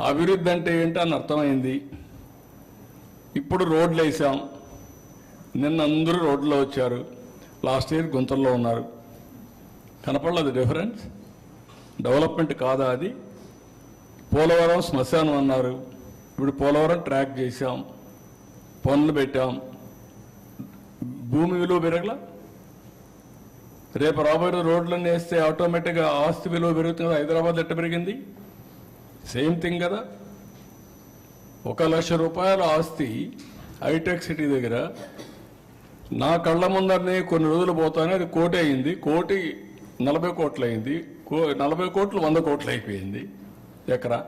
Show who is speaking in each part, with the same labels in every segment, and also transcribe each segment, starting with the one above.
Speaker 1: అభివృద్ధి అంటే ఏంటి అని అర్థమైంది. ఇప్పుడు రోడ్లు వేసాం. నిన్న అందరూ రోడ్లో వచ్చారు. లాస్ట్ ఇయర్ గుంతల్లో ఉన్నారు. కనపడలేదు డిఫరెన్స్. డెవలప్మెంట్ కాదా అది? పోలవరం శ్మశానం అన్నారు. ఇప్పుడు పోలవరం ట్రాక్ చేశాం, పనులు పెట్టాం, భూమి విలువ పెరగల. రేపు రాబోయే రోడ్లన్నీ వేస్తే ఆటోమేటిక్గా ఆస్తి విలువ పెరుగుతుంది. హైదరాబాద్ ఎట్ట పెరిగింది? సేమ్ థింగ్ కదా. 1 లక్ష రూపాయల ఆస్తి హైటెక్ సిటీ దగ్గర నా కళ్ళ ముందరనే కొన్ని రోజులు పోతానే అది 1 కోటి అయింది. 1 కోటి 40 కోట్లు అయింది. 40 కోట్లు 100 కోట్లు అయిపోయింది ఎకరా.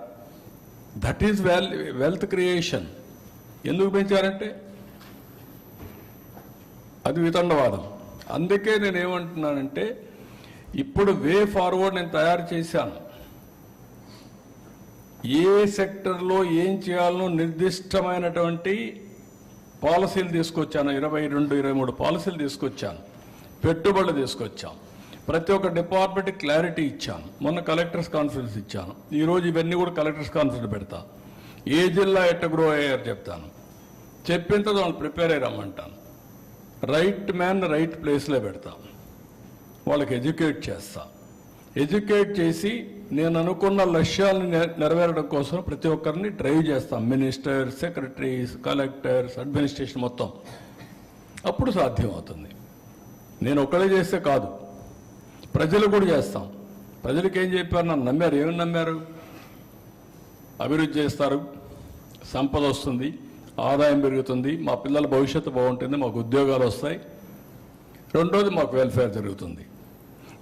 Speaker 1: That is wealth creation. ఎందుకు పెంచారంటే అది వితండవాదం. అందుకే నేనేమంటున్నానంటే ఇప్పుడు వే ఫార్వర్డ్ నేను తయారు చేశాను. ఏ సెక్టర్లో ఏం చేయాలనో నిర్దిష్టమైనటువంటి పాలసీలు తీసుకొచ్చాను. 22, 23 పాలసీలు తీసుకొచ్చాను. పెట్టుబడులు తీసుకొచ్చాం. ప్రతి ఒక్క డిపార్ట్మెంట్ క్లారిటీ ఇచ్చాను. మొన్న కలెక్టర్స్ కాన్ఫరెన్స్ ఇచ్చాను. ఈరోజు ఇవన్నీ కూడా కలెక్టర్స్ కాన్ఫరెన్స్ పెడతా. ఏ జిల్లా ఎట్ట గ్రో అయ్యారు చెప్తాను. చెప్పిన తర్వాత వాళ్ళు ప్రిపేర్ అయ్యామంటాను. రైట్ మ్యాన్ రైట్ ప్లేస్లో పెడతాం. వాళ్ళకి ఎడ్యుకేట్ చేస్తా. ఎడ్యుకేట్ చేసి నేను అనుకున్న లక్ష్యాలను నెరవేరడం కోసం ప్రతి ఒక్కరిని డ్రైవ్ చేస్తాం. మినిస్టర్స్, సెక్రటరీస్, కలెక్టర్స్, అడ్మినిస్ట్రేషన్ మొత్తం. అప్పుడు సాధ్యం అవుతుంది. నేను ఒక్కడే చేస్తే కాదు, ప్రజలు కూడా చేస్తాం. ప్రజలకు ఏం చెప్పారు? నన్ను నమ్మారు. ఏమని నమ్మారు? అభివృద్ధి చేస్తారు, సంపద వస్తుంది, ఆదాయం పెరుగుతుంది, మా పిల్లల భవిష్యత్తు బాగుంటుంది, మాకు ఉద్యోగాలు వస్తాయి, రెండోది మాకు వెల్ఫేర్ జరుగుతుంది.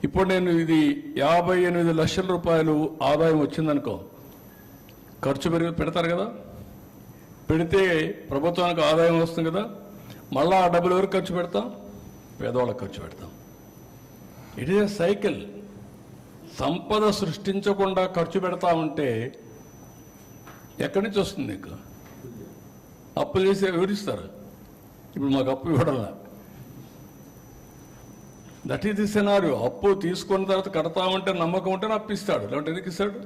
Speaker 1: ఇప్పుడు నేను ఇది 58 లక్షల రూపాయలు ఆదాయం వచ్చిందనుకో, ఖర్చు పెడతారు కదా. పెడితే ప్రభుత్వానికి ఆదాయం వస్తుంది కదా. మళ్ళీ ఆ డబ్బులు ఎవరికి ఖర్చు పెడతాం? పేదవాళ్ళకి ఖర్చు పెడతాం. It is a cycle. సంపద సృష్టించకుండా ఖర్చు పెడతా ఉంటే ఎక్కడి నుంచి వస్తుంది నీకు? అప్పులు చేసి ఎవరిస్తారు? ఇప్పుడు మాకు అప్పు ఇవ్వడంలా. That is the scenario. అప్పు తీసుకున్న తర్వాత కడతామంటే నమ్మకం ఉంటే అప్పిస్తాడు, లేదంటే ఎందుకు ఇస్తాడు?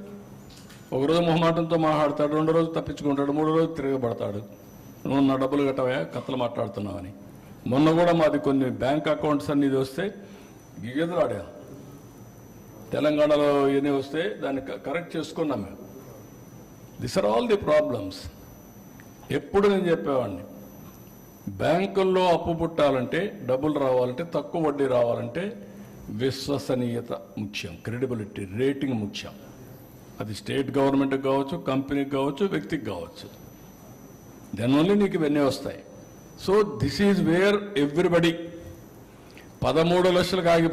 Speaker 1: ఒకరోజు మొహమాటంతో మాట్లాడతాడు, 2 రోజులు తప్పించుకుంటాడు, 3 రోజులు తిరగబడతాడు. నువ్వు నా డబ్బులు కట్టవా, కథలు మాట్లాడుతున్నావని. మొన్న కూడా మాది కొన్ని బ్యాంక్ అకౌంట్స్ అన్ని ఇది వస్తే గిగెదురు ఆడాం. తెలంగాణలో ఇవన్నీ వస్తే దాన్ని కరెక్ట్ చేసుకున్నాం మేము. This are all the problems. ఎప్పుడు నేను చెప్పేవాడిని, బ్యాంకుల్లో అప్పు పుట్టాలంటే, డబ్బులు రావాలంటే, తక్కువ వడ్డీ రావాలంటే విశ్వసనీయత ముఖ్యం, క్రెడిబిలిటీ, రేటింగ్ ముఖ్యం. అది స్టేట్ గవర్నమెంట్కి కావచ్చు, కంపెనీకి కావచ్చు, వ్యక్తికి కావచ్చు. దానివల్ల నీకు ఇవన్నీ వస్తాయి. So this is where everybody 13 లక్షలకు ఆగిపో